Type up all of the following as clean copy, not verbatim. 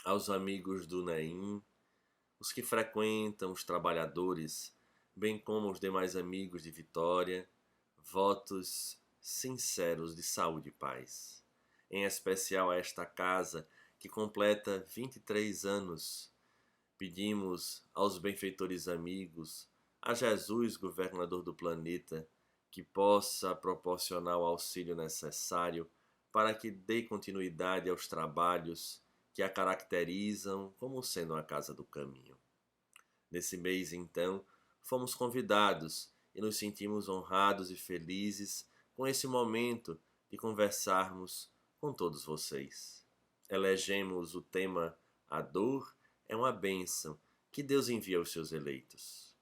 aos amigos do NEIM, os que frequentam, os trabalhadores, bem como os demais amigos de Vitória, votos sinceros de saúde e paz. Em especial a esta casa que completa 23 anos. Pedimos aos benfeitores amigos, a Jesus, governador do planeta, que possa proporcionar o auxílio necessário para que dê continuidade aos trabalhos que a caracterizam como sendo a Casa do Caminho. Nesse mês, então, fomos convidados e nos sentimos honrados e felizes com esse momento de conversarmos com todos vocês. Elegemos o tema A Dor é uma bênção que Deus envia aos seus eleitos.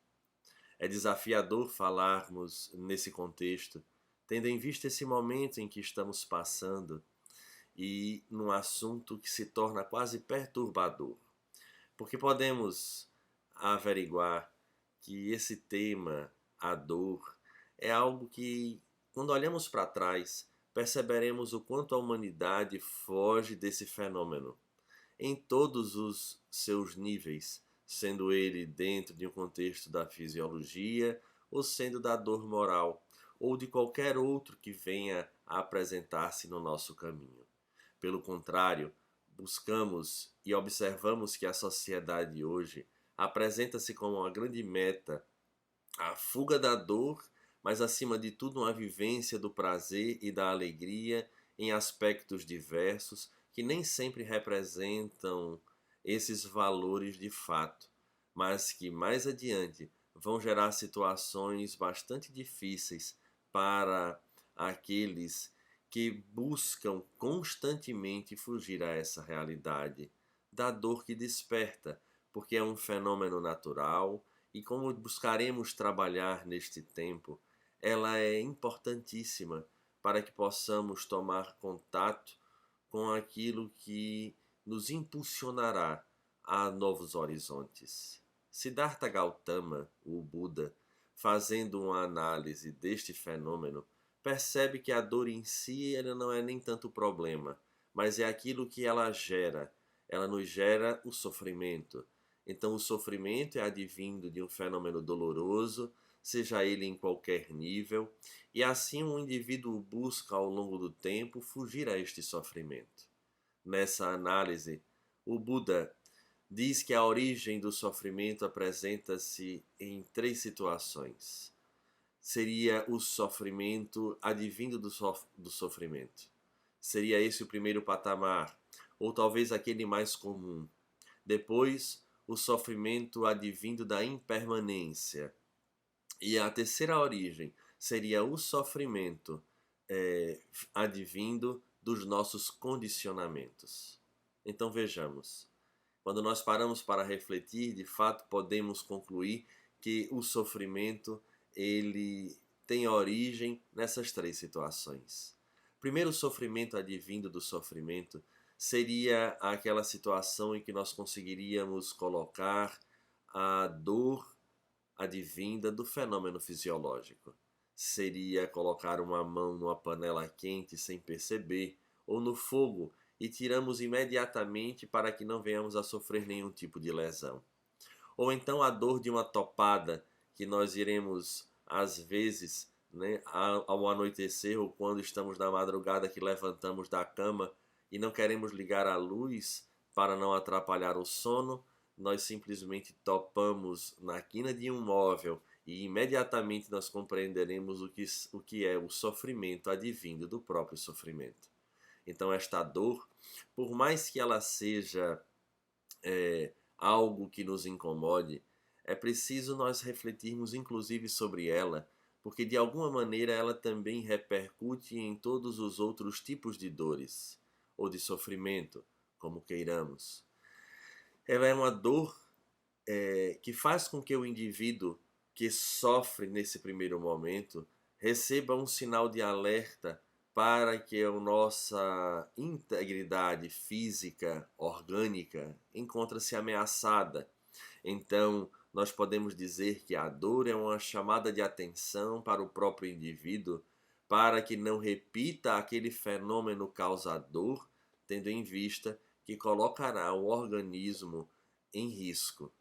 É desafiador falarmos nesse contexto, tendo em vista esse momento em que estamos passando e num assunto que se torna quase perturbador, porque podemos averiguar que esse tema, a dor, é algo que, quando olhamos para trás, perceberemos o quanto a humanidade foge desse fenômeno, em todos os seus níveis, sendo ele dentro de um contexto da fisiologia ou sendo da dor moral, ou de qualquer outro que venha a apresentar-se no nosso caminho. Pelo contrário, buscamos e observamos que a sociedade hoje apresenta-se como uma grande meta a fuga da dor, mas acima de tudo uma vivência do prazer e da alegria em aspectos diversos que nem sempre representam esses valores de fato, mas que mais adiante vão gerar situações bastante difíceis para aqueles que buscam constantemente fugir a essa realidade da dor que desperta, porque é um fenômeno natural e como buscaremos trabalhar neste tempo, ela é importantíssima para que possamos tomar contato com aquilo que nos impulsionará a novos horizontes. Siddhartha Gautama, o Buda, fazendo uma análise deste fenômeno, percebe que a dor em si ela não é nem tanto o problema, mas é aquilo que ela gera. Ela nos gera o sofrimento. Então o sofrimento é advindo de um fenômeno doloroso, seja ele em qualquer nível, e assim um indivíduo busca ao longo do tempo fugir a este sofrimento. Nessa análise, o Buda diz que a origem do sofrimento apresenta-se em três situações. Seria o sofrimento advindo do sofrimento. Seria esse o primeiro patamar, ou talvez aquele mais comum. Depois, o sofrimento advindo da impermanência. E a terceira origem seria o sofrimento advindo dos nossos condicionamentos. Então vejamos, quando nós paramos para refletir, de fato podemos concluir que o sofrimento ele tem origem nessas três situações. Primeiro, o sofrimento advindo do sofrimento seria aquela situação em que nós conseguiríamos colocar a dor advinda do fenômeno fisiológico. Seria colocar uma mão numa panela quente sem perceber, ou no fogo, e tiramos imediatamente para que não venhamos a sofrer nenhum tipo de lesão. Ou então a dor de uma topada, que nós iremos, às vezes, né, ao anoitecer ou quando estamos na madrugada que levantamos da cama e não queremos ligar a luz para não atrapalhar o sono, nós simplesmente topamos na quina de um móvel e imediatamente nós compreenderemos o que é o sofrimento advindo do próprio sofrimento. Então esta dor, por mais que ela seja algo que nos incomode, é preciso nós refletirmos inclusive sobre ela, porque de alguma maneira ela também repercute em todos os outros tipos de dores, ou de sofrimento, como queiramos. Ela é uma dor que faz com que o indivíduo que sofre nesse primeiro momento receba um sinal de alerta para que a nossa integridade física, orgânica, encontra-se ameaçada. Então, nós podemos dizer que a dor é uma chamada de atenção para o próprio indivíduo para que não repita aquele fenômeno causador, tendo em vista que colocará o organismo em risco.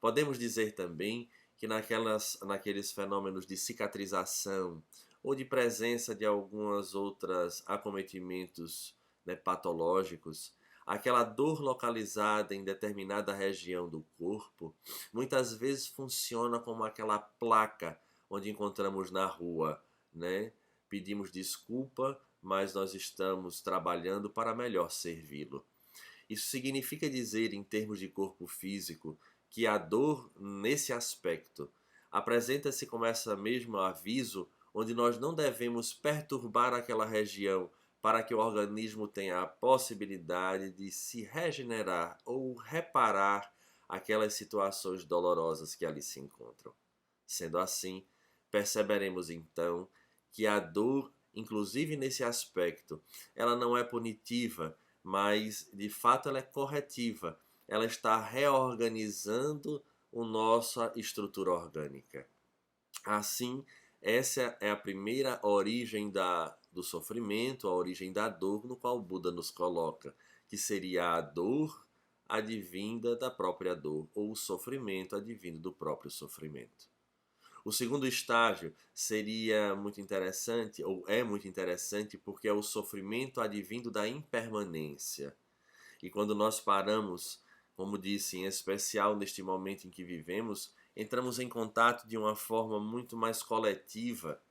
Podemos dizer também que naqueles fenômenos de cicatrização ou de presença de algumas outras acometimentos, né, patológicos, aquela dor localizada em determinada região do corpo, muitas vezes funciona como aquela placa onde encontramos na rua, né? Pedimos desculpa, mas nós estamos trabalhando para melhor servi-lo. Isso significa dizer, em termos de corpo físico, que a dor, nesse aspecto, apresenta-se como esse mesmo aviso, onde nós não devemos perturbar aquela região para que o organismo tenha a possibilidade de se regenerar ou reparar aquelas situações dolorosas que ali se encontram. Sendo assim, perceberemos então que a dor, inclusive nesse aspecto, ela não é punitiva, mas de fato ela é corretiva. Ela está reorganizando a nossa estrutura orgânica. Assim, essa é a primeira origem do sofrimento, a origem da dor, no qual o Buda nos coloca, que seria a dor advinda da própria dor, ou o sofrimento advindo do próprio sofrimento. O segundo estágio seria muito interessante, ou é muito interessante, porque é o sofrimento advindo da impermanência. E quando nós paramos, como disse, em especial neste momento em que vivemos, entramos em contato de uma forma muito mais coletiva,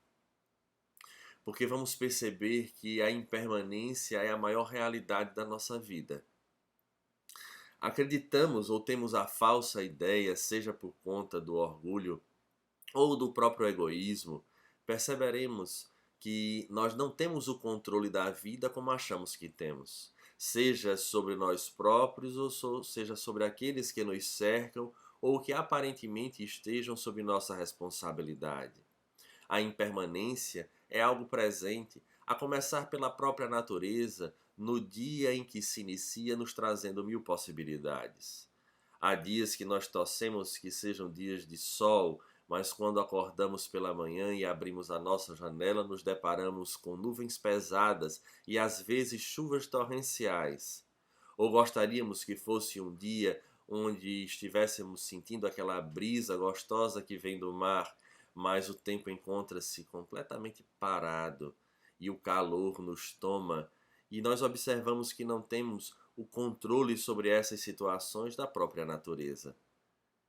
porque vamos perceber que a impermanência é a maior realidade da nossa vida. Acreditamos ou temos a falsa ideia, seja por conta do orgulho ou do próprio egoísmo, perceberemos que nós não temos o controle da vida como achamos que temos, seja sobre nós próprios ou seja sobre aqueles que nos cercam ou que aparentemente estejam sob nossa responsabilidade. A impermanência é algo presente, a começar pela própria natureza, no dia em que se inicia, nos trazendo mil possibilidades. Há dias que nós torcemos que sejam dias de sol, mas quando acordamos pela manhã e abrimos a nossa janela, nos deparamos com nuvens pesadas e às vezes chuvas torrenciais. Ou gostaríamos que fosse um dia onde estivéssemos sentindo aquela brisa gostosa que vem do mar, mas o tempo encontra-se completamente parado e o calor nos toma, e nós observamos que não temos o controle sobre essas situações da própria natureza.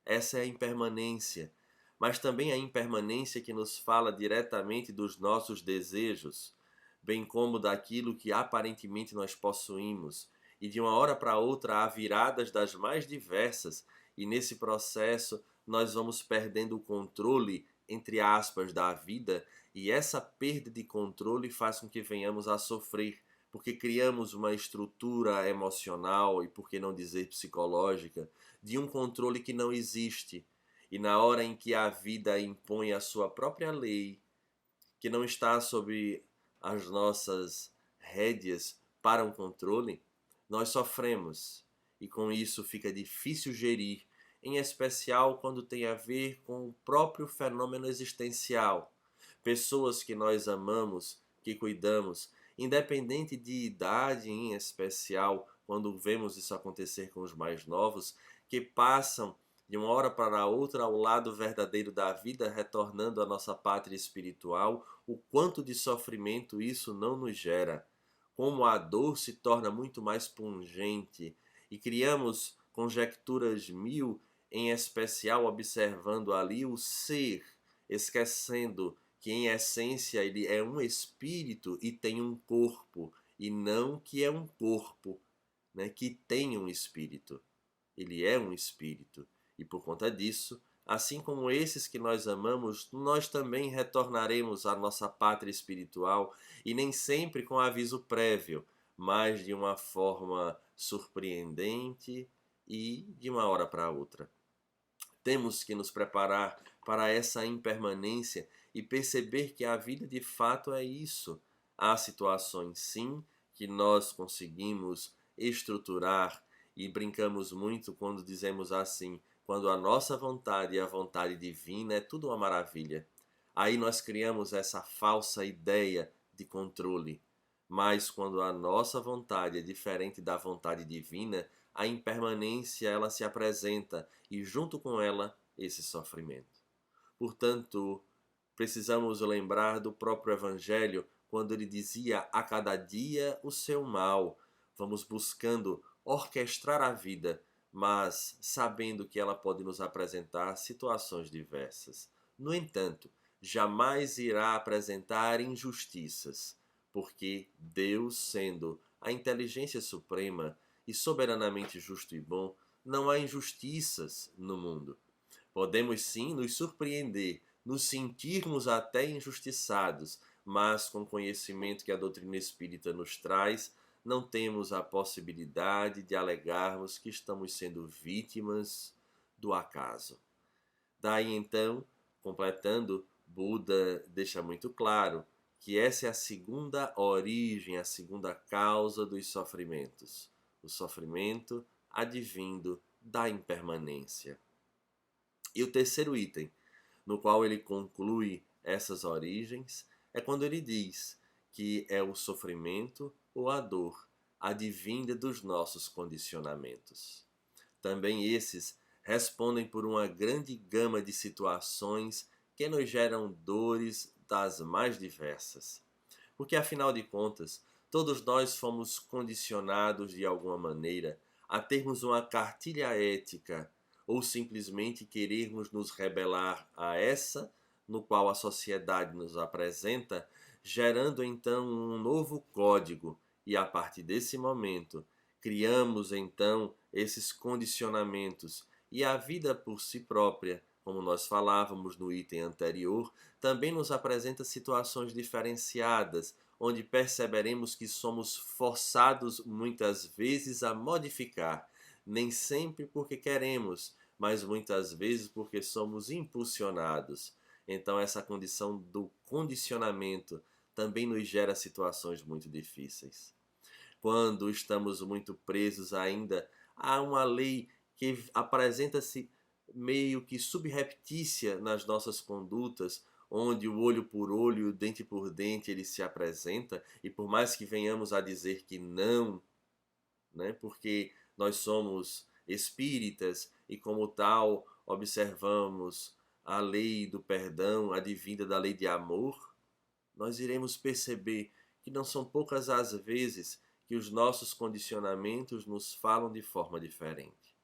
Essa é a impermanência, mas também a impermanência que nos fala diretamente dos nossos desejos, bem como daquilo que aparentemente nós possuímos, e de uma hora para outra há viradas das mais diversas, e nesse processo nós vamos perdendo o controle, entre aspas, da vida, e essa perda de controle faz com que venhamos a sofrer, porque criamos uma estrutura emocional e, por que não dizer psicológica, de um controle que não existe. E na hora em que a vida impõe a sua própria lei, que não está sob as nossas rédeas para um controle, nós sofremos. E com isso fica difícil gerir, em especial quando tem a ver com o próprio fenômeno existencial. Pessoas que nós amamos, que cuidamos, independente de idade em especial, quando vemos isso acontecer com os mais novos, que passam de uma hora para outra ao lado verdadeiro da vida, retornando à nossa pátria espiritual, o quanto de sofrimento isso não nos gera. Como a dor se torna muito mais pungente e criamos conjecturas mil, em especial observando ali o ser, esquecendo que em essência ele é um espírito e tem um corpo, e não que é um corpo, né, que tem um espírito. Ele é um espírito. E por conta disso, assim como esses que nós amamos, nós também retornaremos à nossa pátria espiritual, e nem sempre com aviso prévio, mas de uma forma surpreendente e de uma hora para outra. Temos que nos preparar para essa impermanência e perceber que a vida de fato é isso. Há situações, sim, que nós conseguimos estruturar, e brincamos muito quando dizemos assim: quando a nossa vontade e a vontade divina é tudo uma maravilha. Aí nós criamos essa falsa ideia de controle. Mas quando a nossa vontade é diferente da vontade divina, a impermanência ela se apresenta e junto com ela esse sofrimento. Portanto, precisamos lembrar do próprio Evangelho quando ele dizia a cada dia o seu mal. Vamos buscando orquestrar a vida, mas sabendo que ela pode nos apresentar situações diversas. No entanto, jamais irá apresentar injustiças, porque Deus, sendo a inteligência suprema e soberanamente justo e bom, não há injustiças no mundo. Podemos sim nos surpreender, nos sentirmos até injustiçados, mas com o conhecimento que a doutrina espírita nos traz, não temos a possibilidade de alegarmos que estamos sendo vítimas do acaso. Daí então, completando, Buda deixa muito claro que essa é a segunda origem, a segunda causa dos sofrimentos. O sofrimento advindo da impermanência. E o terceiro item, no qual ele conclui essas origens, é quando ele diz que é o sofrimento ou a dor advinda dos nossos condicionamentos. Também esses respondem por uma grande gama de situações que nos geram dores das mais diversas. Porque, afinal de contas, todos nós fomos condicionados de alguma maneira a termos uma cartilha ética ou simplesmente querermos nos rebelar a essa no qual a sociedade nos apresenta, gerando então um novo código e a partir desse momento criamos então esses condicionamentos e a vida por si própria, como nós falávamos no item anterior, também nos apresenta situações diferenciadas, onde perceberemos que somos forçados muitas vezes a modificar, nem sempre porque queremos, mas muitas vezes porque somos impulsionados. Então essa condição do condicionamento também nos gera situações muito difíceis. Quando estamos muito presos ainda a uma lei que apresenta-se meio que subreptícia nas nossas condutas, onde o olho por olho, o dente por dente ele se apresenta, e por mais que venhamos a dizer que não, né, porque nós somos espíritas e como tal observamos a lei do perdão, advinda da lei de amor, nós iremos perceber que não são poucas as vezes que os nossos condicionamentos nos falam de forma diferente.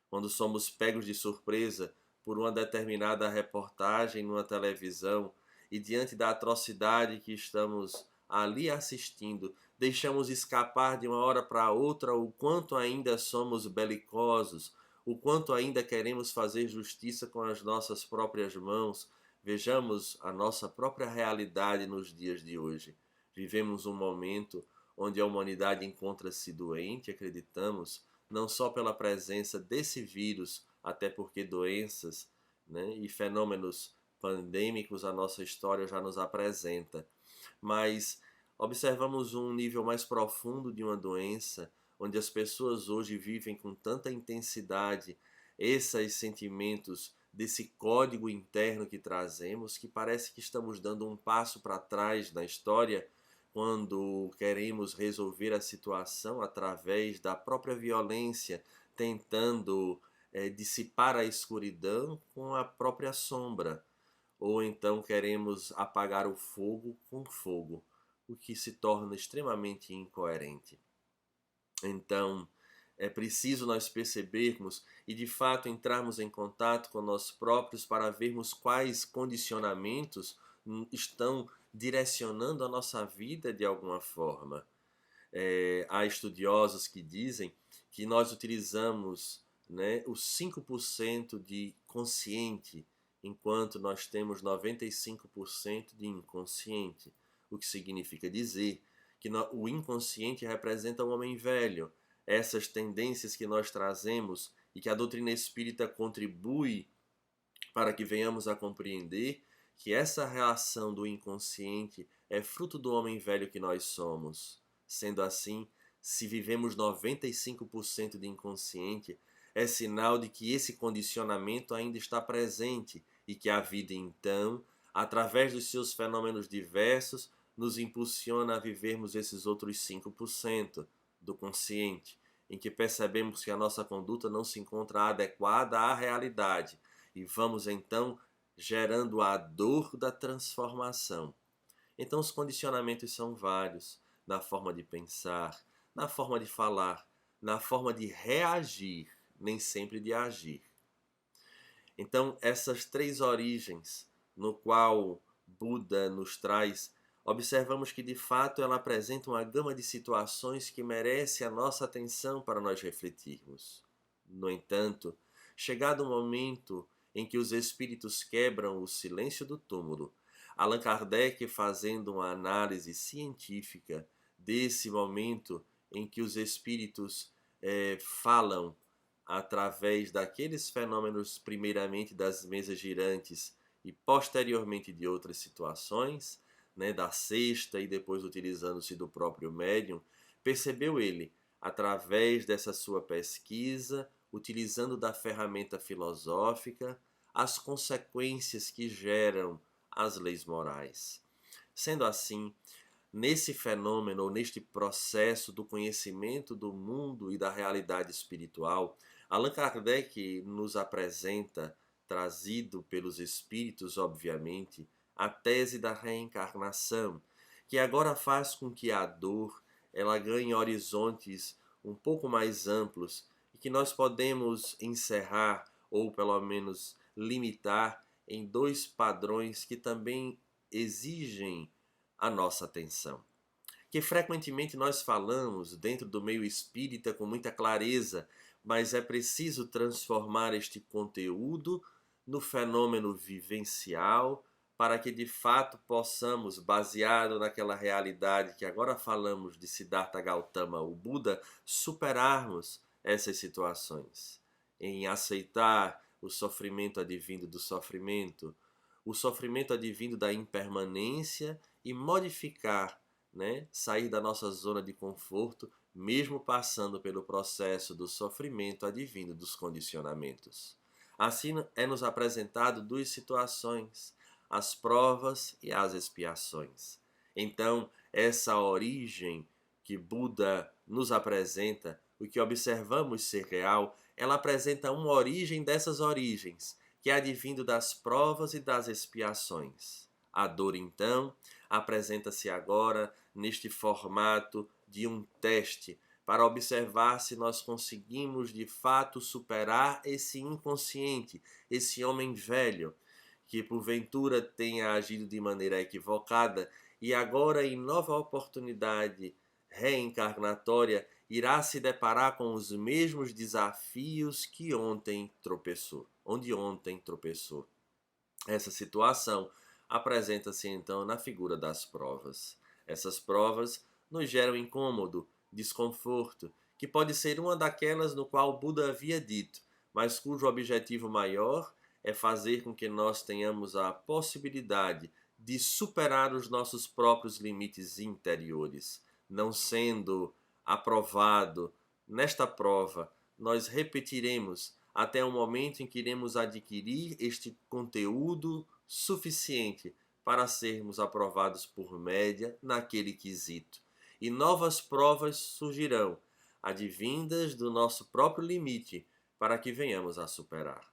Quando somos pegos de surpresa por uma determinada reportagem numa televisão e diante da atrocidade que estamos ali assistindo, deixamos escapar de uma hora para outra o quanto ainda somos belicosos, o quanto ainda queremos fazer justiça com as nossas próprias mãos. Vejamos a nossa própria realidade nos dias de hoje. Vivemos um momento onde a humanidade encontra-se doente, acreditamos, não só pela presença desse vírus, até porque doenças, né, e fenômenos pandêmicos a nossa história já nos apresenta, mas observamos um nível mais profundo de uma doença, onde as pessoas hoje vivem com tanta intensidade esses sentimentos desse código interno que trazemos, que parece que estamos dando um passo para trás na história quando queremos resolver a situação através da própria violência, tentando dissipar a escuridão com a própria sombra, ou então queremos apagar o fogo com fogo, o que se torna extremamente incoerente. Então, é preciso nós percebermos e de fato entrarmos em contato com nós próprios para vermos quais condicionamentos estão direcionando a nossa vida de alguma forma. Há estudiosos que dizem que nós utilizamos, né, os 5% de consciente, enquanto nós temos 95% de inconsciente, o que significa dizer que o inconsciente representa o homem velho, essas tendências que nós trazemos e que a doutrina espírita contribui para que venhamos a compreender que essa relação do inconsciente é fruto do homem velho que nós somos. Sendo assim, se vivemos 95% de inconsciente, é sinal de que esse condicionamento ainda está presente e que a vida, então, através dos seus fenômenos diversos, nos impulsiona a vivermos esses outros 5% do consciente, em que percebemos que a nossa conduta não se encontra adequada à realidade e vamos então gerando a dor da transformação. Então os condicionamentos são vários, na forma de pensar, na forma de falar, na forma de reagir, nem sempre de agir. Então essas três origens no qual Buda nos traz, observamos que de fato ela apresenta uma gama de situações que merece a nossa atenção para nós refletirmos. No entanto, chegado o momento em que os espíritos quebram o silêncio do túmulo, Allan Kardec, fazendo uma análise científica desse momento em que os espíritos falam através daqueles fenômenos, primeiramente das mesas girantes e posteriormente de outras situações, da cesta e depois utilizando-se do próprio médium, percebeu ele, através dessa sua pesquisa, utilizando da ferramenta filosófica, as consequências que geram as leis morais. Sendo assim, nesse fenômeno, ou neste processo do conhecimento do mundo e da realidade espiritual, Allan Kardec nos apresenta, trazido pelos espíritos, obviamente, a tese da reencarnação, que agora faz com que a dor ela ganhe horizontes um pouco mais amplos e que nós podemos encerrar, ou pelo menos limitar, em dois padrões que também exigem a nossa atenção. Que frequentemente nós falamos dentro do meio espírita com muita clareza, mas é preciso transformar este conteúdo no fenômeno vivencial para que de fato possamos, baseado naquela realidade que agora falamos de Siddhartha Gautama, o Buda, superarmos essas situações, em aceitar o sofrimento advindo do sofrimento, o sofrimento advindo da impermanência e modificar, sair da nossa zona de conforto, mesmo passando pelo processo do sofrimento advindo dos condicionamentos. Assim é nos apresentado duas situações, as provas e as expiações. Então, essa origem que Buda nos apresenta, o que observamos ser real, ela apresenta uma origem dessas origens, que é advindo das provas e das expiações. A dor, então, apresenta-se agora neste formato de um teste para observar se nós conseguimos de fato superar esse inconsciente, esse homem velho, que porventura tenha agido de maneira equivocada e agora, em nova oportunidade reencarnatória, irá se deparar com os mesmos desafios que onde ontem tropeçou. Essa situação apresenta-se então na figura das provas. Essas provas nos geram incômodo, desconforto, que pode ser uma daquelas no qual Buda havia dito, mas cujo objetivo maior é fazer com que nós tenhamos a possibilidade de superar os nossos próprios limites interiores. Não sendo aprovado nesta prova, nós repetiremos até o momento em que iremos adquirir este conteúdo suficiente para sermos aprovados por média naquele quesito. E novas provas surgirão, advindas do nosso próprio limite, para que venhamos a superar.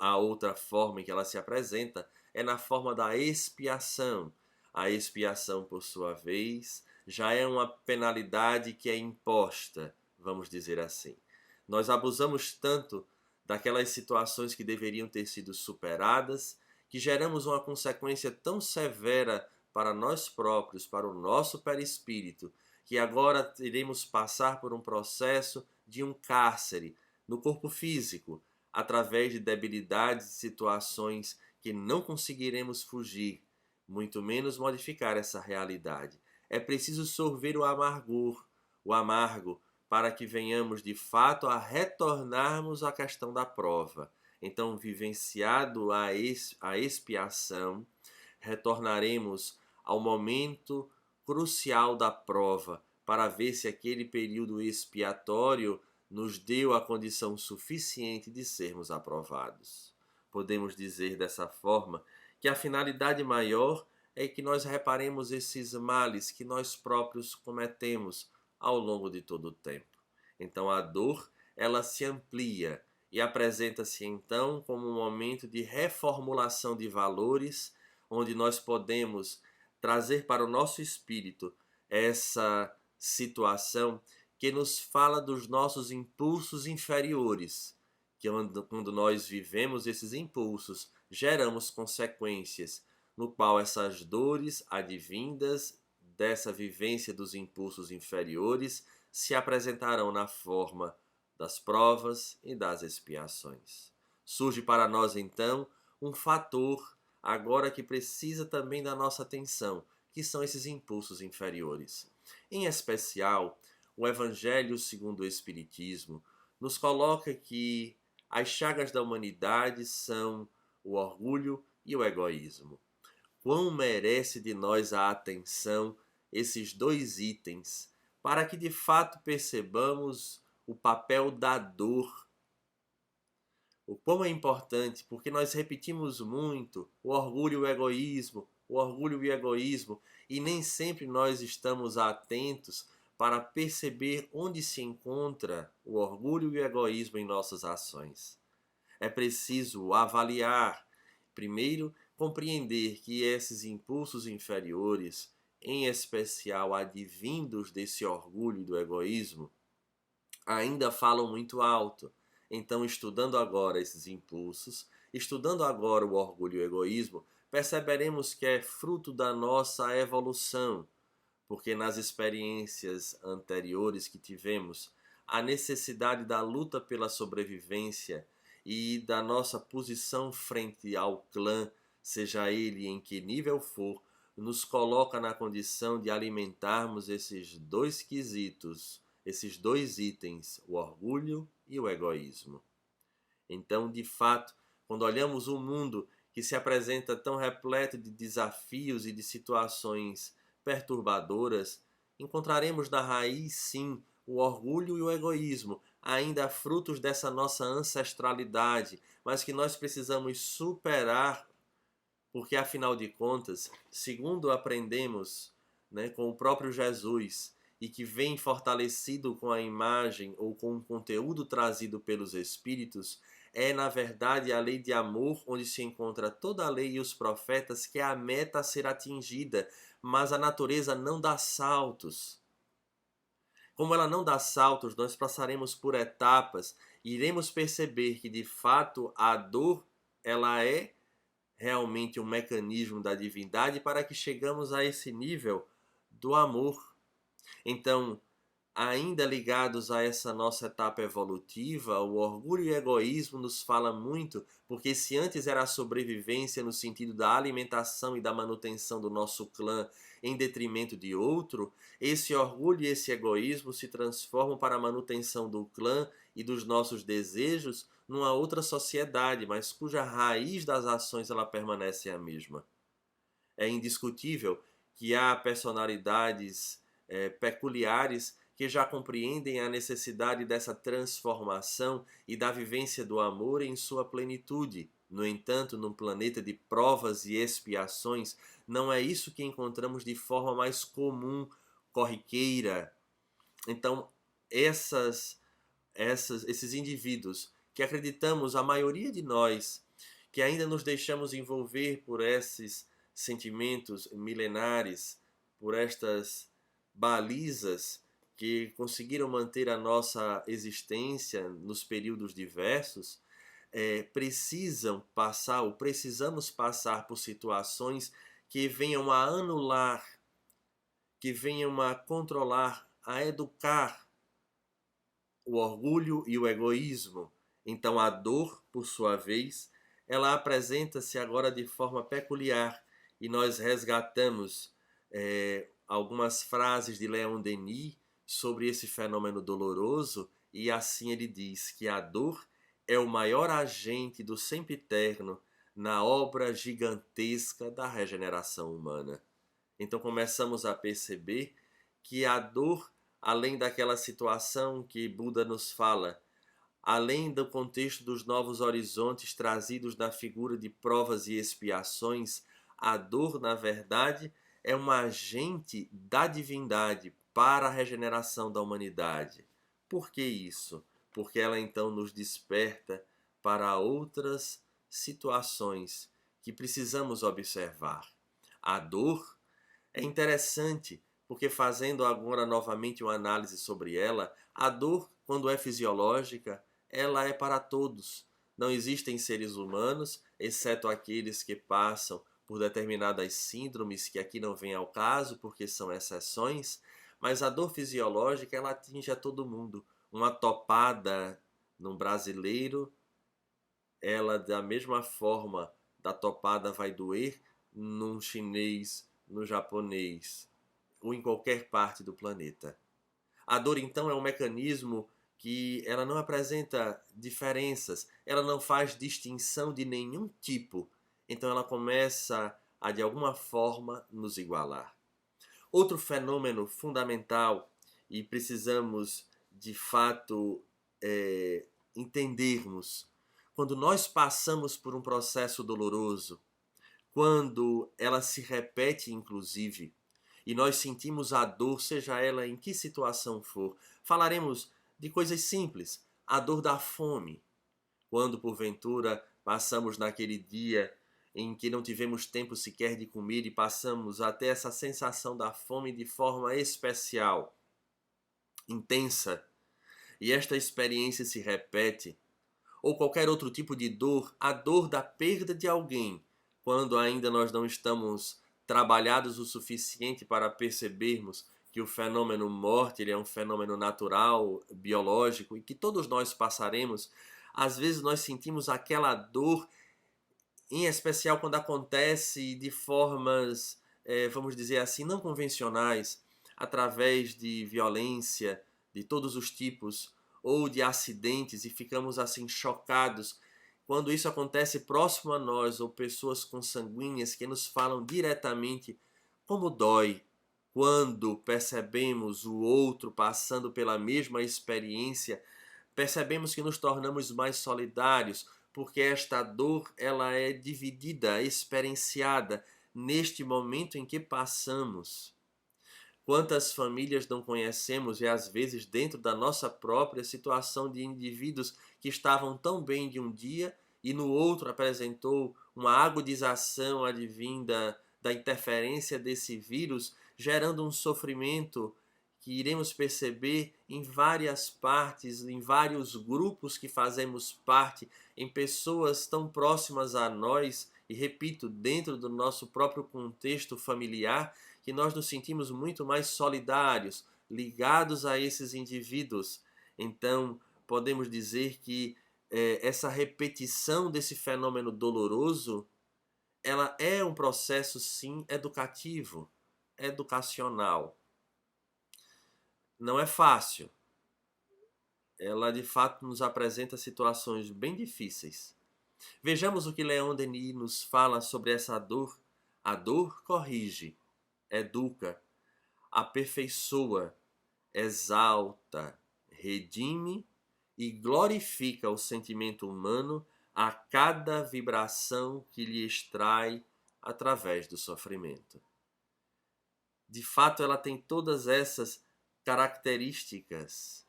A outra forma em que ela se apresenta é na forma da expiação. A expiação, por sua vez, já é uma penalidade que é imposta, vamos dizer assim. Nós abusamos tanto daquelas situações que deveriam ter sido superadas, que geramos uma consequência tão severa para nós próprios, para o nosso perispírito, que agora iremos passar por um processo de um cárcere no corpo físico, através de debilidades e situações que não conseguiremos fugir, muito menos modificar essa realidade. É preciso sorver o amargo, para que venhamos de fato a retornarmos à questão da prova. Então, vivenciado a expiação, retornaremos ao momento crucial da prova, para ver se aquele período expiatório nos deu a condição suficiente de sermos aprovados. Podemos dizer dessa forma que a finalidade maior é que nós reparemos esses males que nós próprios cometemos ao longo de todo o tempo. Então a dor, ela se amplia e apresenta-se então como um momento de reformulação de valores, onde nós podemos trazer para o nosso espírito essa situação que nos fala dos nossos impulsos inferiores, que quando nós vivemos esses impulsos, geramos consequências, no qual essas dores advindas dessa vivência dos impulsos inferiores se apresentarão na forma das provas e das expiações. Surge para nós então um fator agora que precisa também da nossa atenção, que são esses impulsos inferiores. Em especial, o Evangelho segundo o Espiritismo nos coloca que as chagas da humanidade são o orgulho e o egoísmo. Quão merece de nós a atenção esses dois itens, para que de fato percebamos o papel da dor. O quão é importante, porque nós repetimos muito o orgulho e o egoísmo, o orgulho e o egoísmo, e nem sempre nós estamos atentos para perceber onde se encontra o orgulho e o egoísmo em nossas ações. É preciso avaliar, primeiro, compreender que esses impulsos inferiores, em especial advindos desse orgulho e do egoísmo, ainda falam muito alto. Então, estudando agora esses impulsos, estudando agora o orgulho e o egoísmo, perceberemos que é fruto da nossa evolução, porque nas experiências anteriores que tivemos, a necessidade da luta pela sobrevivência e da nossa posição frente ao clã, seja ele em que nível for, nos coloca na condição de alimentarmos esses dois quesitos, esses dois itens, o orgulho e o egoísmo. Então, de fato, quando olhamos um mundo que se apresenta tão repleto de desafios e de situações perturbadoras, encontraremos na raiz, sim, o orgulho e o egoísmo, ainda frutos dessa nossa ancestralidade, mas que nós precisamos superar, porque afinal de contas, segundo aprendemos, com o próprio Jesus, e que vem fortalecido com a imagem ou com o conteúdo trazido pelos Espíritos, é na verdade a lei de amor onde se encontra toda a lei e os profetas, que é a meta a ser atingida, mas a natureza não dá saltos. Como ela não dá saltos, nós passaremos por etapas e iremos perceber que de fato a dor ela é realmente um mecanismo da divindade para que chegamos a esse nível do amor. Então, ainda ligados a essa nossa etapa evolutiva, o orgulho e o egoísmo nos fala muito, porque se antes era a sobrevivência no sentido da alimentação e da manutenção do nosso clã em detrimento de outro, esse orgulho e esse egoísmo se transformam para a manutenção do clã e dos nossos desejos numa outra sociedade, mas cuja raiz das ações ela permanece a mesma. É indiscutível que há personalidades peculiares que já compreendem a necessidade dessa transformação e da vivência do amor em sua plenitude. No entanto, num planeta de provas e expiações, não é isso que encontramos de forma mais comum, corriqueira. Então, esses indivíduos que acreditamos, a maioria de nós, que ainda nos deixamos envolver por esses sentimentos milenares, por estas balizas que conseguiram manter a nossa existência nos períodos diversos, precisamos passar por situações que venham a anular, que venham a controlar, a educar o orgulho e o egoísmo. Então a dor, por sua vez, ela apresenta-se agora de forma peculiar e nós resgatamos algumas frases de Leon Denis sobre esse fenômeno doloroso, e assim ele diz que a dor é o maior agente do sempiterno na obra gigantesca da regeneração humana. Então começamos a perceber que a dor, além daquela situação que Buda nos fala, além do contexto dos novos horizontes trazidos na figura de provas e expiações, A dor, na verdade, é um agente da divindade para a regeneração da humanidade. Por que isso? Porque ela então nos desperta para outras situações que precisamos observar. A dor é interessante, porque fazendo agora novamente uma análise sobre ela, a dor, quando é fisiológica, ela é para todos. Não existem seres humanos, exceto aqueles que passam por determinadas síndromes, que aqui não vem ao caso, porque são exceções, mas a dor fisiológica, ela atinge a todo mundo. Uma topada num brasileiro, ela da mesma forma da topada vai doer num chinês, no japonês ou em qualquer parte do planeta. A dor então é um mecanismo que ela não apresenta diferenças, ela não faz distinção de nenhum tipo. Então ela começa a de alguma forma nos igualar. Outro fenômeno fundamental e precisamos de fato entendermos quando nós passamos por um processo doloroso, quando ela se repete, inclusive, e nós sentimos a dor, seja ela em que situação for. Falaremos de coisas simples, a dor da fome, quando porventura passamos naquele dia em que não tivemos tempo sequer de comer e passamos a ter essa sensação da fome de forma especial, intensa, e esta experiência se repete, ou qualquer outro tipo de dor, a dor da perda de alguém, quando ainda nós não estamos trabalhados o suficiente para percebermos que o fenômeno morte ele é um fenômeno natural, biológico, e que todos nós passaremos, às vezes nós sentimos aquela dor, em especial quando acontece de formas, vamos dizer assim, não convencionais, através de violência de todos os tipos, ou de acidentes, e ficamos assim chocados quando isso acontece próximo a nós, ou pessoas consanguíneas que nos falam diretamente como dói quando percebemos o outro passando pela mesma experiência, percebemos que nos tornamos mais solidários, porque esta dor ela é dividida, experienciada neste momento em que passamos. Quantas famílias não conhecemos e às vezes dentro da nossa própria situação de indivíduos que estavam tão bem de um dia e no outro apresentou uma agudização advinda da interferência desse vírus, gerando um sofrimento que iremos perceber em várias partes, em vários grupos que fazemos parte, em pessoas tão próximas a nós, e repito, dentro do nosso próprio contexto familiar, que nós nos sentimos muito mais solidários, ligados a esses indivíduos. Então, podemos dizer que essa repetição desse fenômeno doloroso, ela é um processo, sim, educativo, educacional. Não é fácil. Ela, de fato, nos apresenta situações bem difíceis. Vejamos o que Leon Denis nos fala sobre essa dor. A dor corrige, educa, aperfeiçoa, exalta, redime e glorifica o sentimento humano a cada vibração que lhe extrai através do sofrimento. De fato, ela tem todas essas características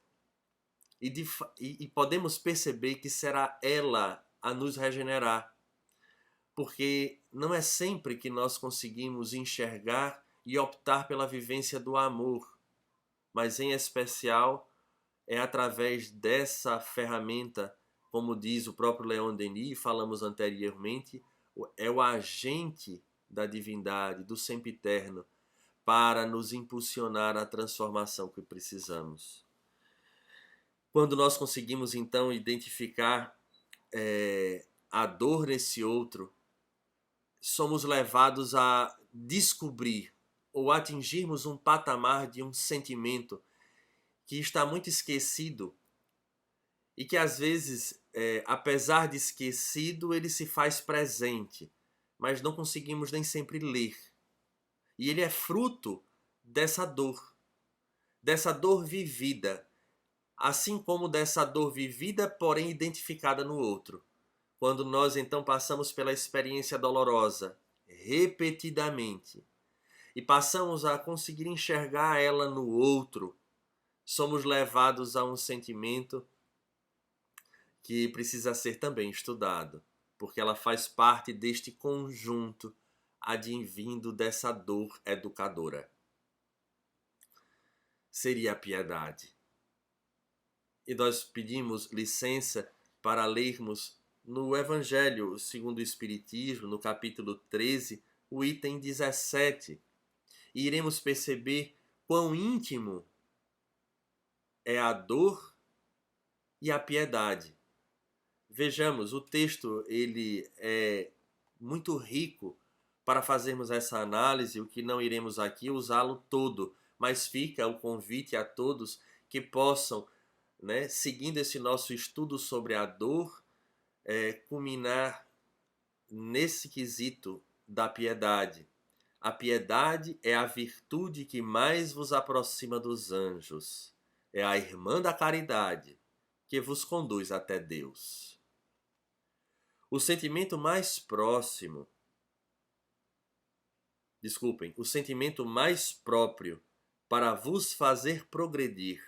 e podemos perceber que será ela a nos regenerar, porque não é sempre que nós conseguimos enxergar e optar pela vivência do amor, mas em especial é através dessa ferramenta, como diz o próprio Leon Denis, falamos anteriormente, é o agente da divindade, do sempiterno, para nos impulsionar à transformação que precisamos. Quando nós conseguimos então identificar a dor nesse outro, somos levados a descobrir ou atingirmos um patamar de um sentimento que está muito esquecido e que às vezes, apesar de esquecido, ele se faz presente, mas não conseguimos nem sempre ler. E ele é fruto dessa dor vivida, assim como dessa dor vivida, porém identificada no outro. Quando nós então passamos pela experiência dolorosa, repetidamente e passamos a conseguir enxergar ela no outro, somos levados a um sentimento que precisa ser também estudado, porque ela faz parte deste conjunto advindo dessa dor educadora. Seria a piedade. E nós pedimos licença para lermos no Evangelho segundo o Espiritismo, no capítulo 13, o item 17. E iremos perceber quão íntimo é a dor e a piedade. Vejamos, o texto ele é muito rico para fazermos essa análise, o que não iremos aqui usá-lo todo, mas fica o convite a todos que possam, seguindo esse nosso estudo sobre a dor, culminar nesse quesito da piedade. A piedade é a virtude que mais vos aproxima dos anjos. É a irmã da caridade que vos conduz até Deus. O sentimento mais próximo, o sentimento mais próprio para vos fazer progredir,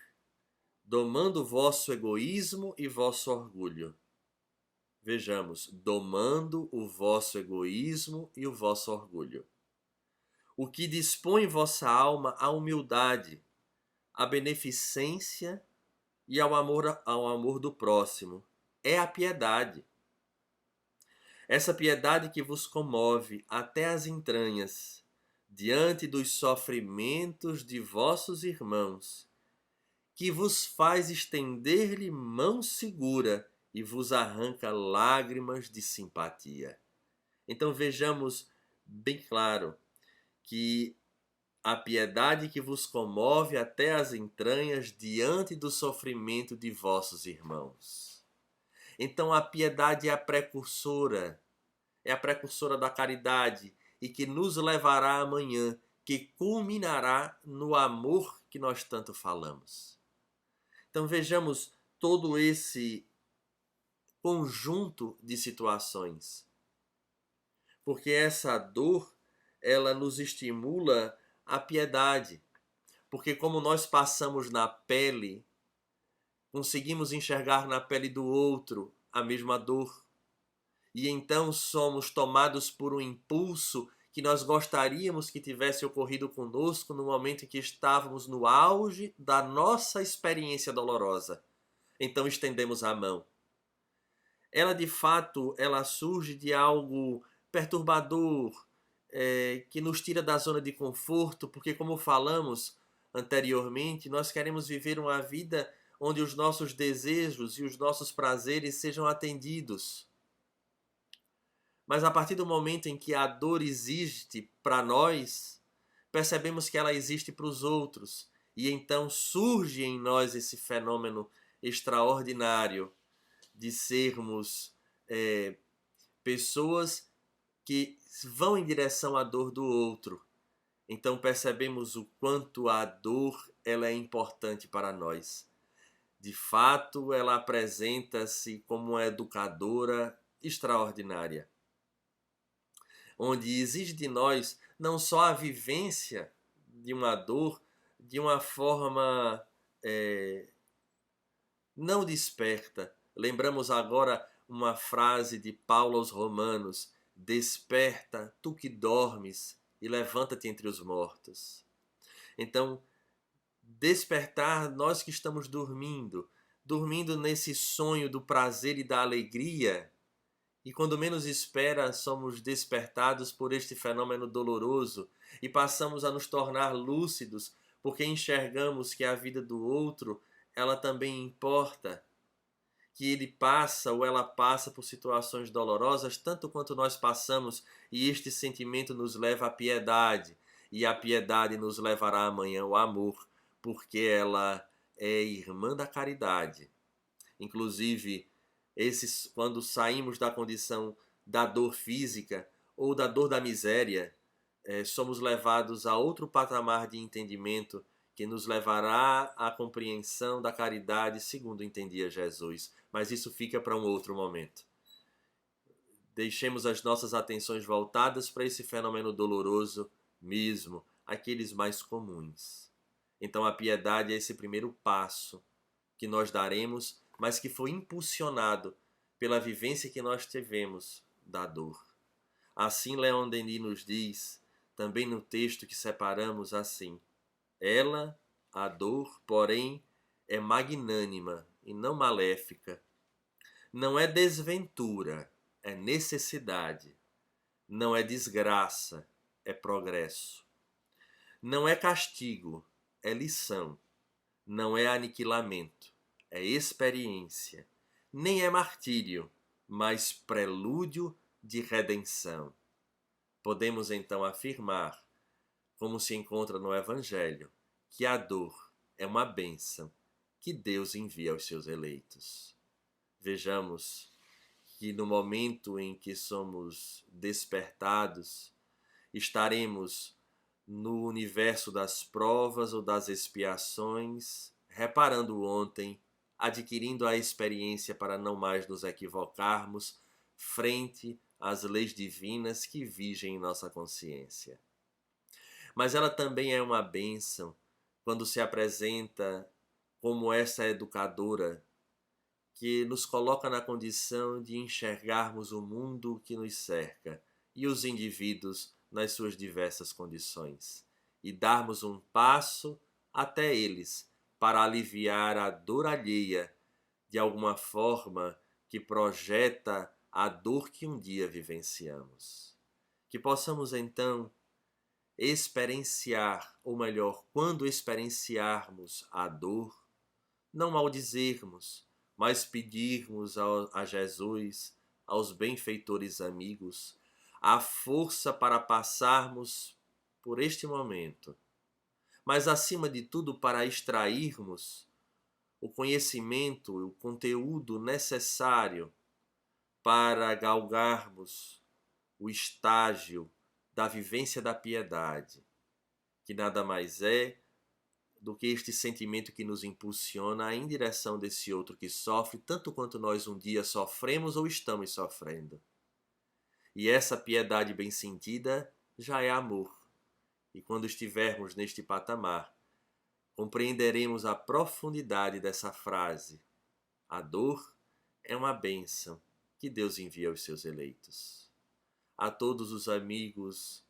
domando vosso egoísmo e vosso orgulho. Vejamos, domando o vosso egoísmo e o vosso orgulho. O que dispõe vossa alma à humildade, à beneficência e ao amor do próximo, é a piedade. Essa piedade que vos comove até as entranhas, diante dos sofrimentos de vossos irmãos, que vos faz estender-lhe mão segura e vos arranca lágrimas de simpatia. Então vejamos bem claro que a piedade que vos comove até as entranhas diante do sofrimento de vossos irmãos. Então a piedade é a precursora da caridade e que nos levará amanhã, que culminará no amor que nós tanto falamos. Então vejamos todo esse conjunto de situações. Porque essa dor, ela nos estimula a piedade. Porque como nós passamos na pele, conseguimos enxergar na pele do outro a mesma dor. E então somos tomados por um impulso que nós gostaríamos que tivesse ocorrido conosco no momento em que estávamos no auge da nossa experiência dolorosa. Então estendemos a mão. Ela de fato, ela surge de algo perturbador, que nos tira da zona de conforto, porque como falamos anteriormente, nós queremos viver uma vida onde os nossos desejos e os nossos prazeres sejam atendidos. Mas a partir do momento em que a dor existe para nós, percebemos que ela existe para os outros. E então surge em nós esse fenômeno extraordinário de sermos pessoas que vão em direção à dor do outro. Então percebemos o quanto a dor ela é importante para nós. De fato, ela apresenta-se como uma educadora extraordinária, onde exige de nós não só a vivência de uma dor de uma forma não desperta. Lembramos agora uma frase de Paulo aos Romanos: desperta, tu que dormes, e levanta-te entre os mortos. Então, despertar nós que estamos dormindo nesse sonho do prazer e da alegria, e quando menos espera somos despertados por este fenômeno doloroso e passamos a nos tornar lúcidos porque enxergamos que a vida do outro ela também importa, que ele passa ou ela passa por situações dolorosas tanto quanto nós passamos, e este sentimento nos leva à piedade, e a piedade nos levará amanhã ao amor, porque ela é irmã da caridade. Inclusive, quando saímos da condição da dor física ou da dor da miséria, somos levados a outro patamar de entendimento que nos levará à compreensão da caridade segundo entendia Jesus. Mas isso fica para um outro momento. deixemos as nossas atenções voltadas para esse fenômeno doloroso mesmo, aqueles mais comuns. Então a piedade é esse primeiro passo que nós daremos, mas que foi impulsionado pela vivência que nós tivemos da dor. Assim Leon Denis nos diz, também no texto que separamos assim: ela, a dor, porém, é magnânima e não maléfica. Não é desventura, é necessidade. Não é desgraça, é progresso. Não é castigo, é lição. Não é aniquilamento, é experiência. Nem é martírio, mas prelúdio de redenção. Podemos então afirmar, como se encontra no Evangelho, que a dor é uma bênção que Deus envia aos seus eleitos. Vejamos que no momento em que somos despertados, estaremos no universo das provas ou das expiações, reparando ontem, adquirindo a experiência para não mais nos equivocarmos frente às leis divinas que vigem em nossa consciência. Mas ela também é uma bênção quando se apresenta como essa educadora que nos coloca na condição de enxergarmos o mundo que nos cerca e os indivíduos nas suas diversas condições, e darmos um passo até eles para aliviar a dor alheia de alguma forma que projeta a dor que um dia vivenciamos. Que possamos então experienciar, ou melhor, quando experienciarmos a dor, não maldizermos, mas pedirmos a Jesus, aos benfeitores amigos, a força para passarmos por este momento, mas acima de tudo para extrairmos o conhecimento, o conteúdo necessário para galgarmos o estágio da vivência da piedade, que nada mais é do que este sentimento que nos impulsiona em direção desse outro que sofre tanto quanto nós um dia sofremos ou estamos sofrendo. E essa piedade bem sentida já é amor. E quando estivermos neste patamar, compreenderemos a profundidade dessa frase. A dor é uma bênção que Deus envia aos seus eleitos. A todos os amigos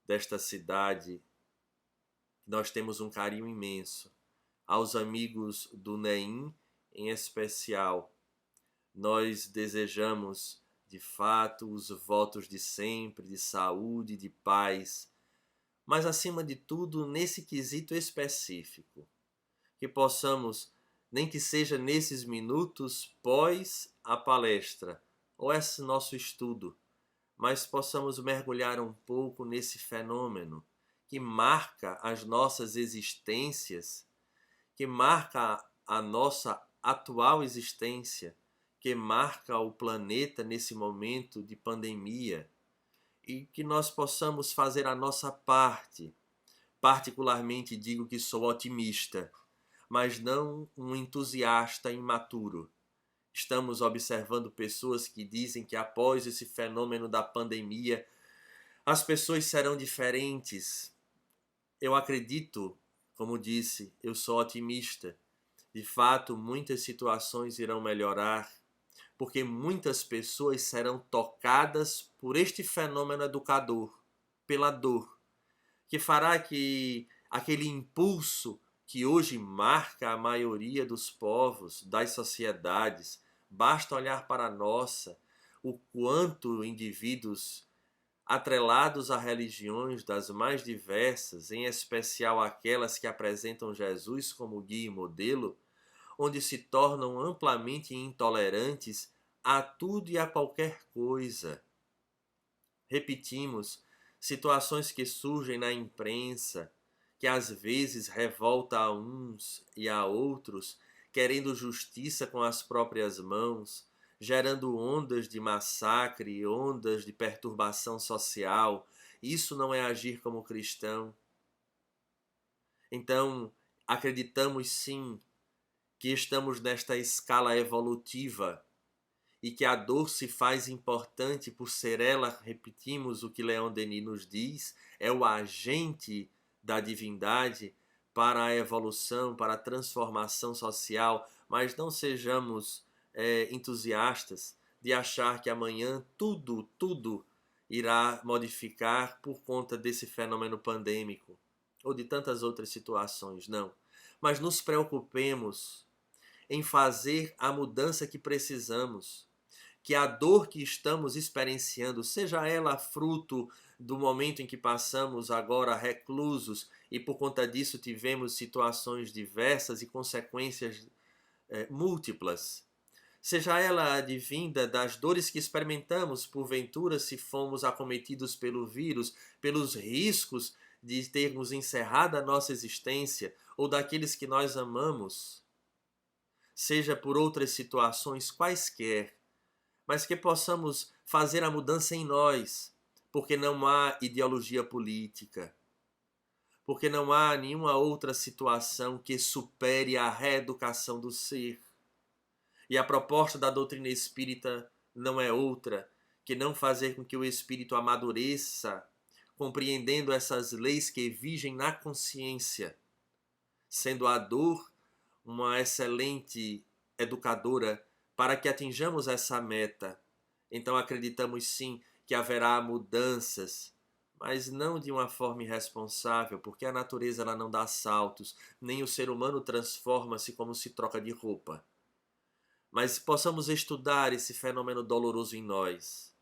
desta cidade, nós temos um carinho imenso. Aos amigos do NEIM, em especial, nós desejamos, de fato, os votos de sempre, de saúde, de paz, mas, acima de tudo, nesse quesito específico, que possamos, nem que seja nesses minutos pós a palestra, ou esse nosso estudo, mas possamos mergulhar um pouco nesse fenômeno que marca as nossas existências, que marca a nossa atual existência, que marca o planeta nesse momento de pandemia, e que nós possamos fazer a nossa parte. Particularmente digo que sou otimista, mas não um entusiasta imaturo. Estamos observando pessoas que dizem que após esse fenômeno da pandemia, as pessoas serão diferentes. Eu acredito, como disse, eu sou otimista. De fato, muitas situações irão melhorar, porque muitas pessoas serão tocadas por este fenômeno educador, pela dor, que fará que aquele impulso que hoje marca a maioria dos povos, das sociedades, basta olhar para a nossa, o quanto indivíduos atrelados a religiões das mais diversas, em especial aquelas que apresentam Jesus como guia e modelo, onde se tornam amplamente intolerantes a tudo e a qualquer coisa. Repetimos, situações que surgem na imprensa, que às vezes revolta a uns e a outros, querendo justiça com as próprias mãos, gerando ondas de massacre, ondas de perturbação social. Isso não é agir como cristão. Então, acreditamos sim que estamos nesta escala evolutiva e que a dor se faz importante por ser ela, repetimos o que Leon Denis nos diz, é o agente da divindade para a evolução, para a transformação social, mas não sejamos entusiastas de achar que amanhã tudo irá modificar por conta desse fenômeno pandêmico ou de tantas outras situações, não. Mas nos preocupemos em fazer a mudança que precisamos, que a dor que estamos experienciando, seja ela fruto do momento em que passamos agora reclusos e por conta disso tivemos situações diversas e consequências múltiplas, seja ela advinda das dores que experimentamos, porventura, se fomos acometidos pelo vírus, pelos riscos de termos encerrado a nossa existência, ou daqueles que nós amamos, seja por outras situações quaisquer, mas que possamos fazer a mudança em nós, porque não há ideologia política, porque não há nenhuma outra situação que supere a reeducação do ser. E a proposta da doutrina espírita não é outra que não fazer com que o espírito amadureça, compreendendo essas leis que vigem na consciência, sendo a dor uma excelente educadora para que atinjamos essa meta. Então acreditamos sim que haverá mudanças, mas não de uma forma irresponsável, porque a natureza ela não dá saltos, nem o ser humano transforma-se como se troca de roupa. Mas possamos estudar esse fenômeno doloroso em nós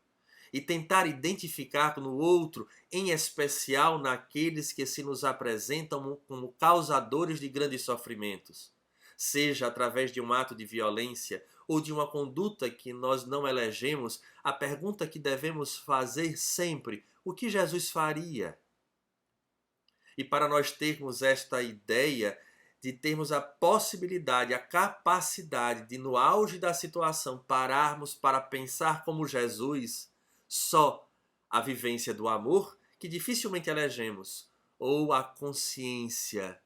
e tentar identificar no outro, em especial naqueles que se nos apresentam como causadores de grandes sofrimentos, seja através de um ato de violência ou de uma conduta que nós não elegemos, a pergunta que devemos fazer sempre: o que Jesus faria? E para nós termos esta ideia de termos a possibilidade, a capacidade de, no auge da situação, pararmos para pensar como Jesus, só a vivência do amor, que dificilmente elegemos, ou a consciência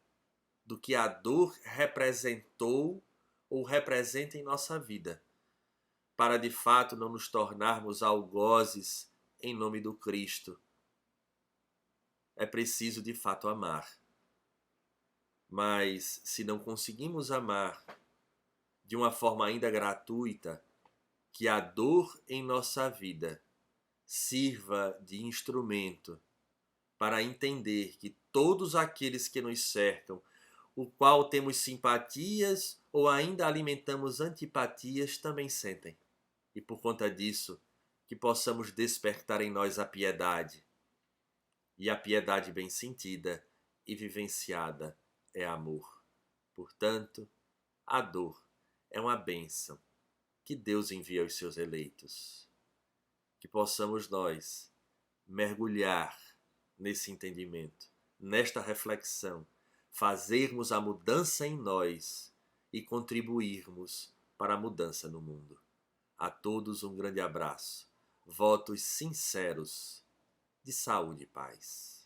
do que a dor representou ou representa em nossa vida, para de fato não nos tornarmos algozes em nome do Cristo. É preciso de fato amar. Mas se não conseguimos amar de uma forma ainda gratuita, que a dor em nossa vida sirva de instrumento para entender que todos aqueles que nos cercam, o qual temos simpatias ou ainda alimentamos antipatias, também sentem. E por conta disso, que possamos despertar em nós a piedade. E a piedade bem sentida e vivenciada é amor. Portanto, a dor é uma bênção que Deus envia aos seus eleitos. Que possamos nós mergulhar nesse entendimento, nesta reflexão, fazermos a mudança em nós e contribuirmos para a mudança no mundo. A todos um grande abraço. Votos sinceros de saúde e paz.